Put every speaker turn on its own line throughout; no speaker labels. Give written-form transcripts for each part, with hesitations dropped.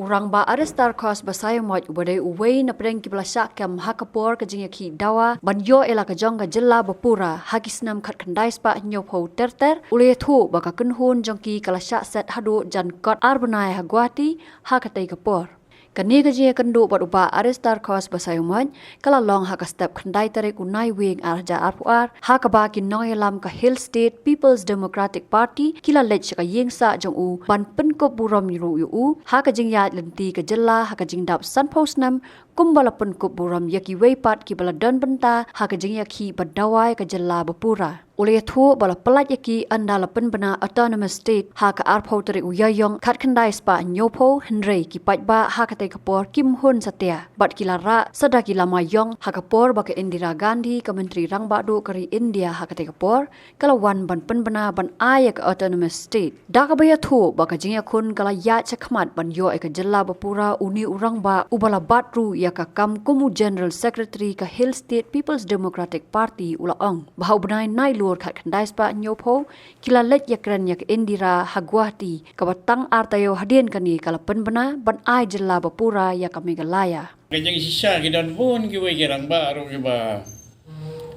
Urang ba arestar kos basayamot ubadai uway na preng kiblasak kam hakapor kajing yaki dawa banyo ela kajong ka jela bapura hakisnam khat kandais pa nyopo terter ule thu baka kunhun jongki kalasak set hadu jan kot arbanai hagwati hakatai kapor. Kani kajing kendu bat upa arestar kos basayamot kala long hakastep kandai tarik unai wing arja arpuar hakaba kinoi lam ka Hill State People's Democratic Party kila lech ka yingsa jong u ban penkop buram yu yu hakajing ya lenti ka jela hakajing dap sunpost nam kumbala penkop buram yaki weipat ki bala don benta hakajing yaki badawai ka jela bapura. Oleh thu bala pelat yaki andala penbena autonomous state haka arpau tarik uyayong kat kandai spa nyopo henry ki patba hakatai kapor Kim Hun Satya bat kilara sadaki lama yong hakapor baka Indira Gandhi ka menteri rangbadu kari India hakatai kapor kalawan ban penbena ban ayak autonomous state dakabaya thu baka jingya kun kala ya chakmat ban yo eka jela bapura uni urang ba ubala batru yaka kam kumu general secretary ka Hill State People's Democratic Party ulaong bahau benai nai lur kat kandai spa nyopo kila let yakran yak Indira Hagwati kabatang artayo hadian kani kala penbena ban ai jela bapura yaka Meghalaya.
Kajang sisa kidan pun kiwa kirang baru kiba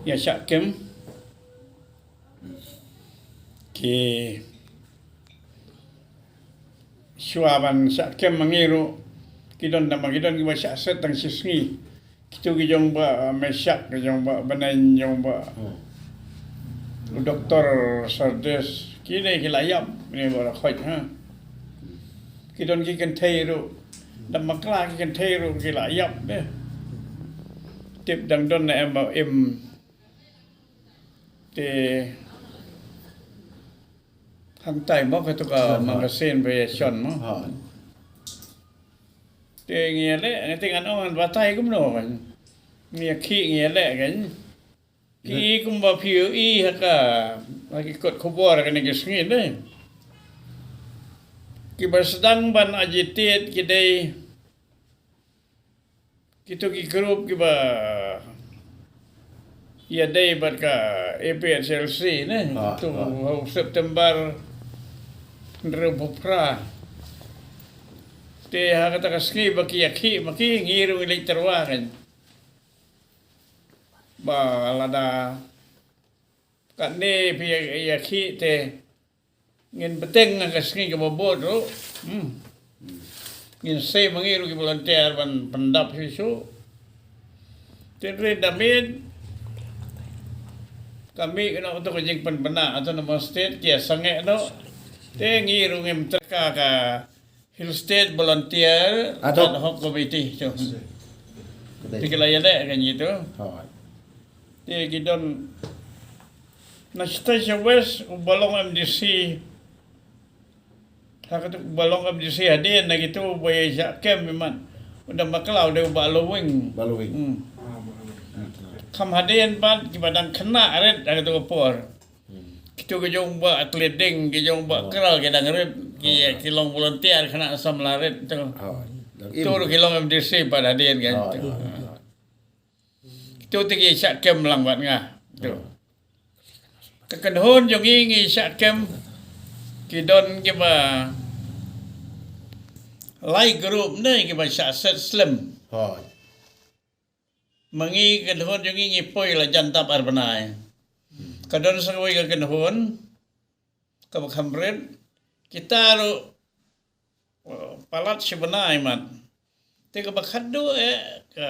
ya syakem ki suaban syakem mengiru kidan nama kidan kiba syaset tang sisngi kitu kijong ba mesyak kijong ba banan jong ba Dr. Sardes kini kilayam ni bara khoi ha kidan ki kan thairu nama kala ki kan thairu kilayam de tip dang don na em te hang tai mo ka to ka magasin variation mo te ngia le te ngan on ba tai kum no kan mia khi ngia le kan ki kum ba phiu I ha ka lagi kot khobor kan ni sngin de ki bersedang ban agitate ki dei kitu ki group ki ba ya dei bat ka APSLC ne tu September Repopra te ha kata ka ski ba ki yakhi maki ngiru elektorwa kan ba lada kan ne pi yakhi te ngin beteng ka ski ka bobot ro ngin sei mangiru ki volunteer ban pendap hisu te re damit kami kena untuk kejeng penbena atau nama state kia sange no te ngiru ngem terka ka Hill State volunteer
Atau
ad hoc committee so tikila yade kan gitu te kidon na station west balong MDC hakat balong MDC hadin na gitu boy kem memang udah maklau de balowing kam hadian pan ki badang kena red ada tu por kitu ke jong ba atleting ke jong ba kral ke dang red ki long volunteer kena asam laret tu tu ki long MDC pada hadian kan tu ki syak kem lang bat ngah tu kekenhon jong ngi syak kem ki don ki ba lai group ne ki ba syak set slim mangi kedhon jongi ngipoi la jantap arbanai kadon sangoi ka kedhon ka bakhamret kita ro palat sebenai mat te ka bakhadu ka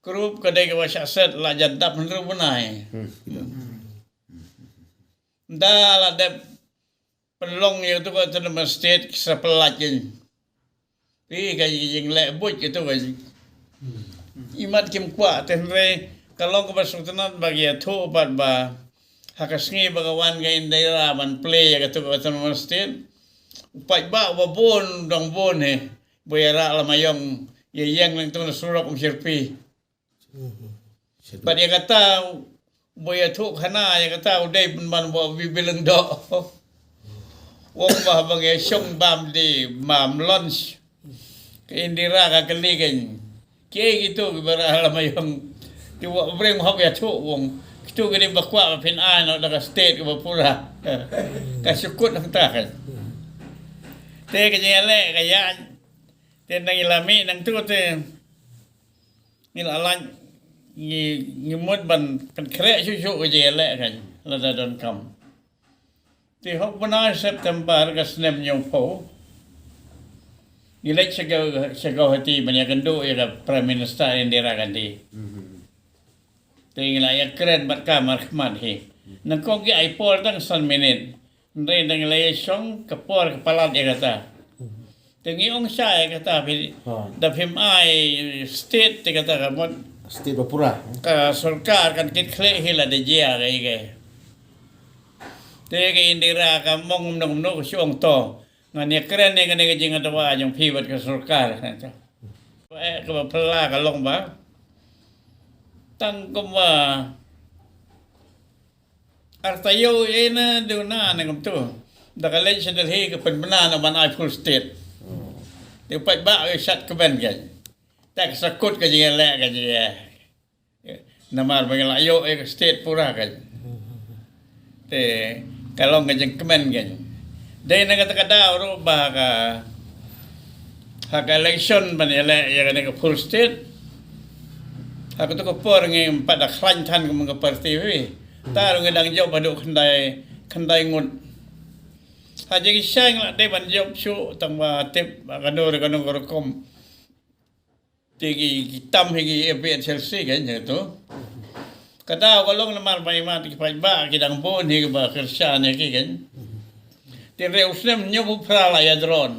grup kadai ka wasaset la jantap ru benai da la de pelong ya tu ka tanam state sepelat jing pi ka jing le buj gitu ka imat kim kwa tenre kalau ke Sultanat bagi atho bat ba hakasngi bagawan ga Indira ban play ya tu ka state upai ba bon dong bon he boyara lamayong yeyang nang tu surok umsirpi pada kata boya thu khana ya kata udai ban bo bibileng do wong ba bagi song bam di mam lunch ke Indira ka keligen ke gitu bara lamayong tiwa breng hok ya thu wong kitu gede bakwa pin ano daga state ke bapura ka sukut nang ta kan te kaya le kaya te nang ilami nang tu te ilalan ni mud ban kan kre chu kaya le kan la da don kam te hok bana September ka snem nyong po ilek sigaw hati banyak kendo ya Prime Minister Indira Gandhi te ngilaya keren bat kamar khmat hi nang ko gi ai por tang san minute ndai nang lay song kapor kepala dia kata tengi ong sai kata da phim ai state te kata kamot
State Bapura.
ka sarkar kan kit khle hila de jia ke te ke Indira ka mong no siong to ngani keren ne ngani jing atawa jong phi bat ka sarkar ka ba phala ka long ba tang ko ma artayo ena do na ngam tu da ka le chen he ka pen bana na ban ai full state de pa ba ai sat ka ben ga tak sakut ka jing le ka ji namar ba la yo e state pura ka te kalong ka jing kemen ga de na ka ta da ro ba ka ha election ban ele ya ka full state ha ka to ko por ngi pa da khlan than ka mga parti wi ta ro ngedang job adu khandai ngut ha je sang la de ban job chu tang ma tip kanur ko kom tigi kitam higi epe Chelsea kan tu kada ko long na mar bai ma ti pai ba kidang bon higi ba kersa ne ki kan tin re usnem nyobu pra la ya drone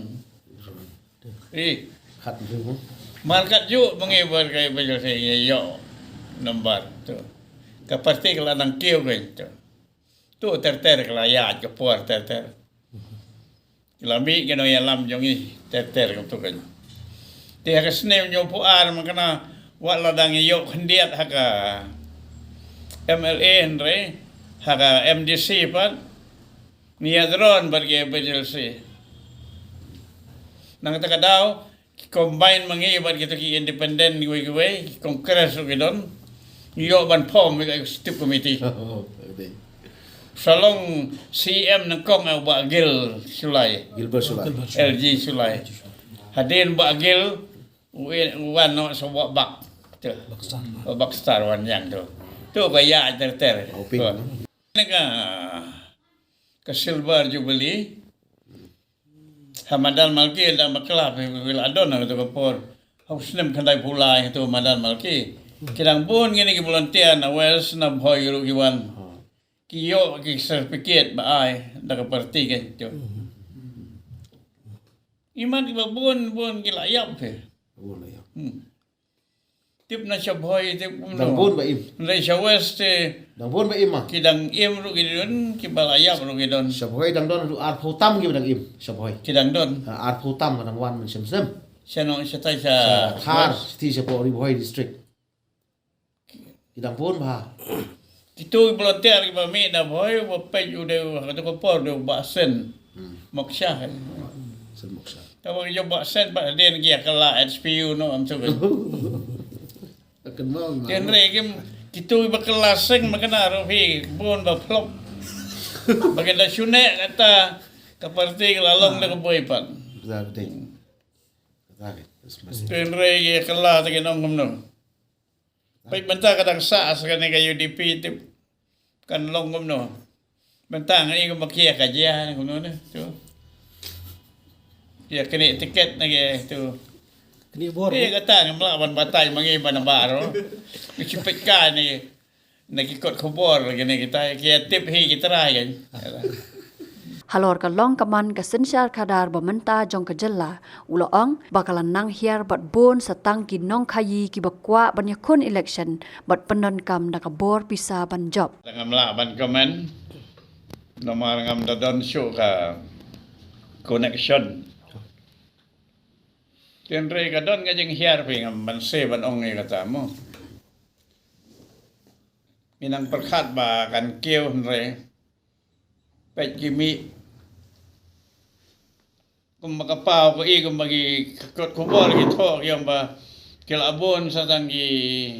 Khat tu.
markat ju mengibar kai bajal saya yo nomor tu kapasti kala nang kio kan tu ter kala ya ke por ter lambi keno ya lam jong ni ter tu kan dia ka snem nyo pu ar makana wala dang yo khandiat haka MLA andre haka MDC pat niadron barge bajal si nang takadaw combine mangibat kita ki independent giwe kongres gidon yo ban pom mi stip committee salong CM nang kong ba gil sulai
Gilbert Sulai.
LG sulai hadin ba gil wan no so bak tu bak star wan yang tu ba ya ter nega ke silver jubilee Hamadan Malki da maklap wil adon na to kapor hausnem khandai pulai to Madan Malki kidang bon ngini ki volunteer na wels na boy ru giwan kiyo ki certificate ba ai da ka parti kan to iman ki bon ki layap pe tip na siya boy tip
Dang bon ba im.
Ray siya west
Dang bon ba im ma.
kidang im ru gidon ki balayap ru gidon
Saboy dang don du ar phutam gi dang im. Saboy.
kidang don
Ar phutam dang wan men sem.
siya no siya tay sa
Thar ti Saboy Boy district. Dang bon ba.
Itu volunteer ki ba mi na boy wa pe ju de ka to por de ba sen moksha
Sen moksa.
tawa yo ba sen ba den gi kala HPU no am so
Akan mau.
den re kim kitu ba kelas sing makana ro fi bon ba flop bagenda shune kata kaparti lalong na boy pan
Zag ding. Zag. Mas.
den re gi kala ta ginom no pai banta kadang sa sa kan ga UDP tip kan long no banta ngai ko makia ka ja ko no tu ya kini tiket na ge tu
Kini bor.
kata ng melawan batay mga iba na baro. Isipit ka ni nagikot kubor gini kita kaya tip hi kita rayan.
Halor ka long kaman ka sensyar kadar bamenta jong ka jella uloong bakalan nang hiar bat bon sa tangki nong kayi ki bakwa banyakun election bat penon kam nakabor pisa ban job.
Dengan melawan komen nomor ngam dodon show ka connection. Tenre ka don nga jing hiar pi ngam banse ban ong nga kata mo. Minang perkhat ba kan kêu re. Pet kimi kung makapao ko kung magi kubor ito yung ba kilabon sa tangi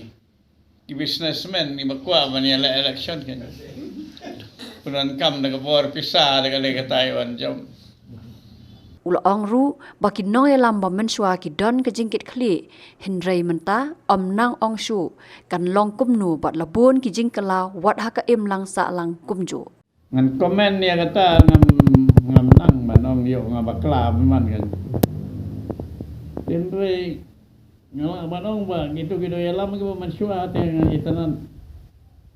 businessman ni makwa man yung election kan punan kam nagabor pisa nagalega Taiwan jom
Ulaong ru baki noy lam ba mensua ki don ka jingkit khli Henry menta nang ong shu kan long kumnu bat labun ki jingkala wat haka im lang sa lang kumju.
Ngan komen ya kata ngam nang manong yo ngabakla man kan. Henry ngala manong ba gitu ya lam ki mensua te itanan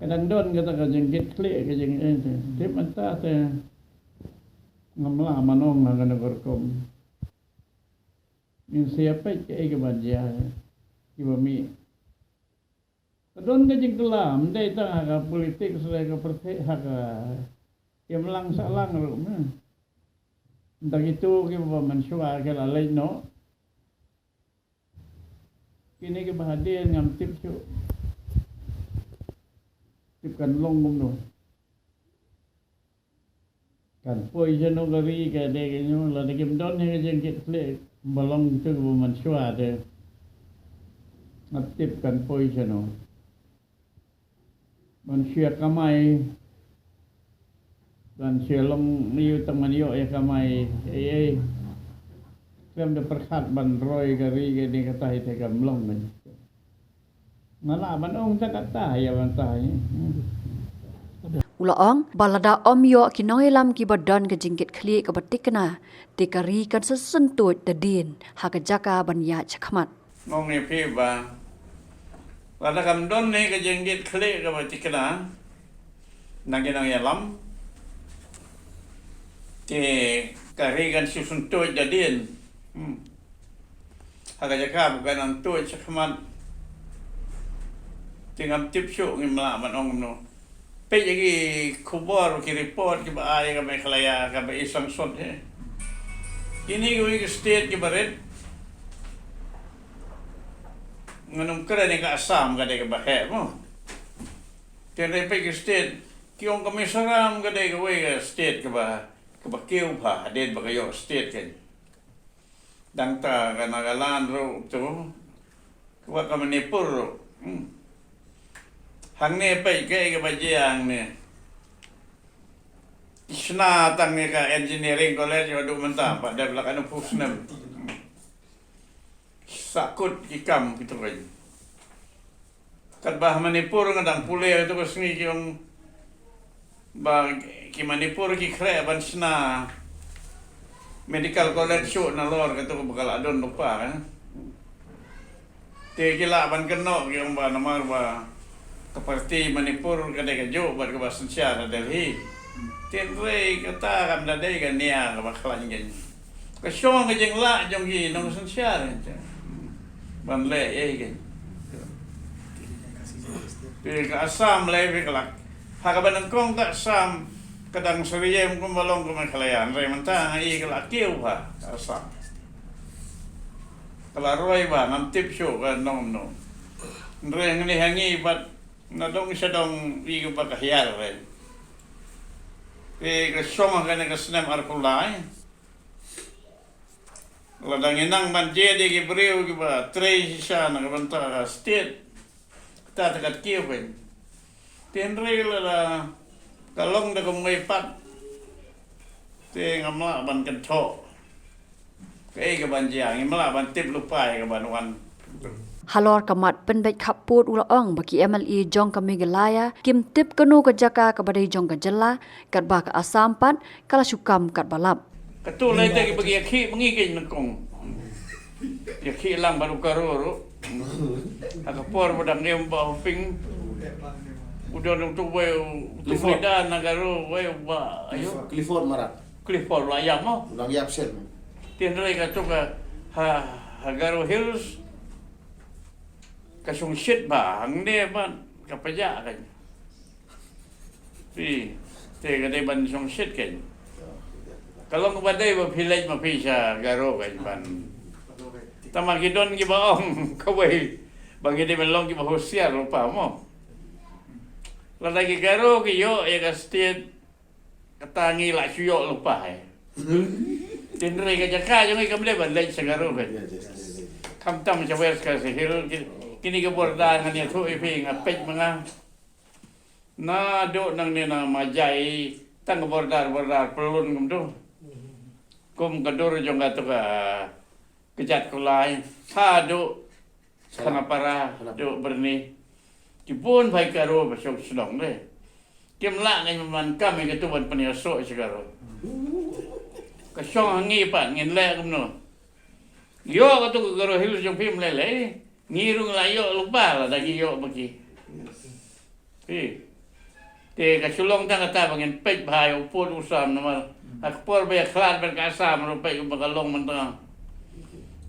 kadang don kata ka jingkit khli ka jing te menta te ngamla manong na negor kom in siapa ke badia iba mi kadon ka jing kelam dai ta ka politik sere ka pertek ha ka yang lang salang ro ndak itu ke ba mansua ke lalai no kini ke bahadir ngam tip chu tip kan long mum no kan poi jeno gari ka de ke nyo la de kim don he jeng kit fle balong tu bu man shwa de atip kan poi jeno man shia kamai dan shia long niu taman yo ya kamai klem de perkhat ban roy gari ke de kata ite kam long men ngala ban ong ta kata ya ban ta
Ulaong balada yo ki noy lam ki badon ka jingkit khli ka batikna tikari kan sesentut dadin haka jaka ban ya chakmat.
Mong ni pi ba lada kam don ni ka jenggit khli ka batikna nang ya lam te kari kan sesentut dadin haka jaka bukan ang tu chakmat tingam tip syuk ngimla man ong no pe lagi kubur ki report ki ba ay ka may kalaya ka ba isang sot he ini ko ki state ki baret nganong kare ni ka asam ka de ka ba he mo tene pe ki state ki ong komisaram ka de ka we ka state ka ba kiu pa den ba kayo state ken dang ta ka nagalan ro to ka ka manipur ro hang ne pe ke ke bajiang ne isna tang ne ka engineering college wadu menta pa da belakang pusnem sakut ikam gitu kan kat bah manipur ngadang pule itu kesni ki om ba ki manipur ki kre ban sna medical college show na lor katu bakal adon lupa kan te kila ban keno ki om ba namar ba Seperti Manipur kadang jo buat ke bahasa Indonesia Delhi. Tenre kata kam dadai kan nia ke bakalan kan. Kesyong ke jeng la jong gi nong Indonesia kan. Ban le kan. Pi ke Assam le pi kelak. Ha ka ban kong ka Assam kadang seriem kum balong ke makalayan re mentang ai kelak kiu ha Assam. Kalau roi ba nam tip show kan nom nom. Re ngani hangi bat nadong sedong igu bakahiyar rin. Kasoma ka na kasnam arkulay. Ladang inang manje di gibriw giba tray siya nakabanta ka state. Tatakat kiwin. Tinray lala kalong na kumipat. Ti ngamla ban kanto. Kaya kabanje ang imla ban tip lupay kabanuan.
Halor kamat penbet kaput ulaong baki MLE jong kami gelaya kim tip kenu ke jaka kabadai jong ke jela kat ba ke asampat kala sukam kat balap.
Ketul lai tadi bagi aki mengikin nekong. Aki lang baru karoro. Akapor badang dia mbau ping. Udah untuk we untuk lidah nagaro we ba ayo.
Clifford Marat.
Clifford layam mo.
Ulang yapsen.
Tinray ka tuka Hagaro Hills. Kasung shit ba ang ne ba kapaya kan. Te ka de ban sung shit kan. Kalau kepada ibu village mapisa garo kan ban. Tamagidon gi baong kawai bagi de melong gi bahosiar lupa mo. Lalagi garo gi yo ya ka state katangi la suyo lupa eh. Tinray ka jaka yung ikamle ban lay sa garo kan. Kamtam sa wers ka sa hill kini ke bordan ngani thu ipi ngapet mga na do nang ni na majai tang bordar pelun ngum tu kum kadur jong ka kejat kulai sadu sana para do berni kipun bai karo besok sedong le kem la ngai man kam ke tu ban peniaso segaro ka song ngi pa ngin le kum no yo ka tu karo hilu jong pim le le ngirung la yo lupa la dagi yo bagi te ka sulong tang kata bangin pej bhai upur usam nama akpor be khlat ben ka sam ro pe bagalong man tang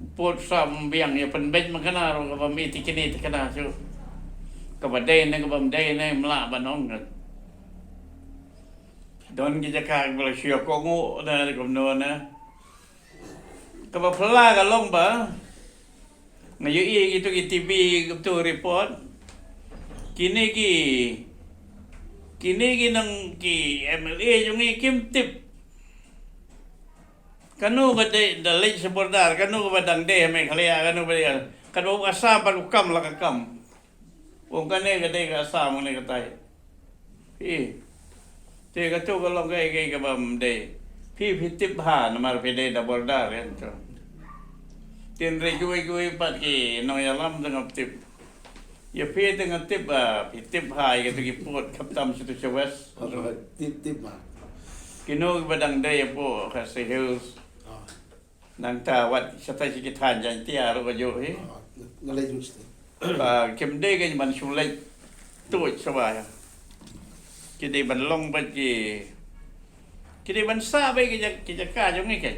upur sam biang ya pen bej makana ro ka mi tikini tikana su ka badai ne ka bamdai ne mla banong don ki jaka bla sio ko ngo na ko no na ka ba phla ka long ba ngayo i gitu ki TV tu report kini nang ki MLA yung ikim tip kanu ba de dalay sa bordar kanu ba dang de may khalaya kanu ba yan kanu asa pa kam la kam kung kane ka de ka asa mo ne ka tay te ka to ka long kay ka bam de pi tip ha na mar pe de da bordar yan to tin re gui pat ki no ya lam dang tip ya pi dang tip pi tip hai ka ki pot kap tam situ chawes
Tip mah.
kinu badang de po ka se hills nang ta wat sa ta si kitan jan tia ro ko yo he
Ngalay just.
kem de ka man sulai tu sa ba ya ki de ban long ba ki de ban sa ba ki ja ka jo ngi ke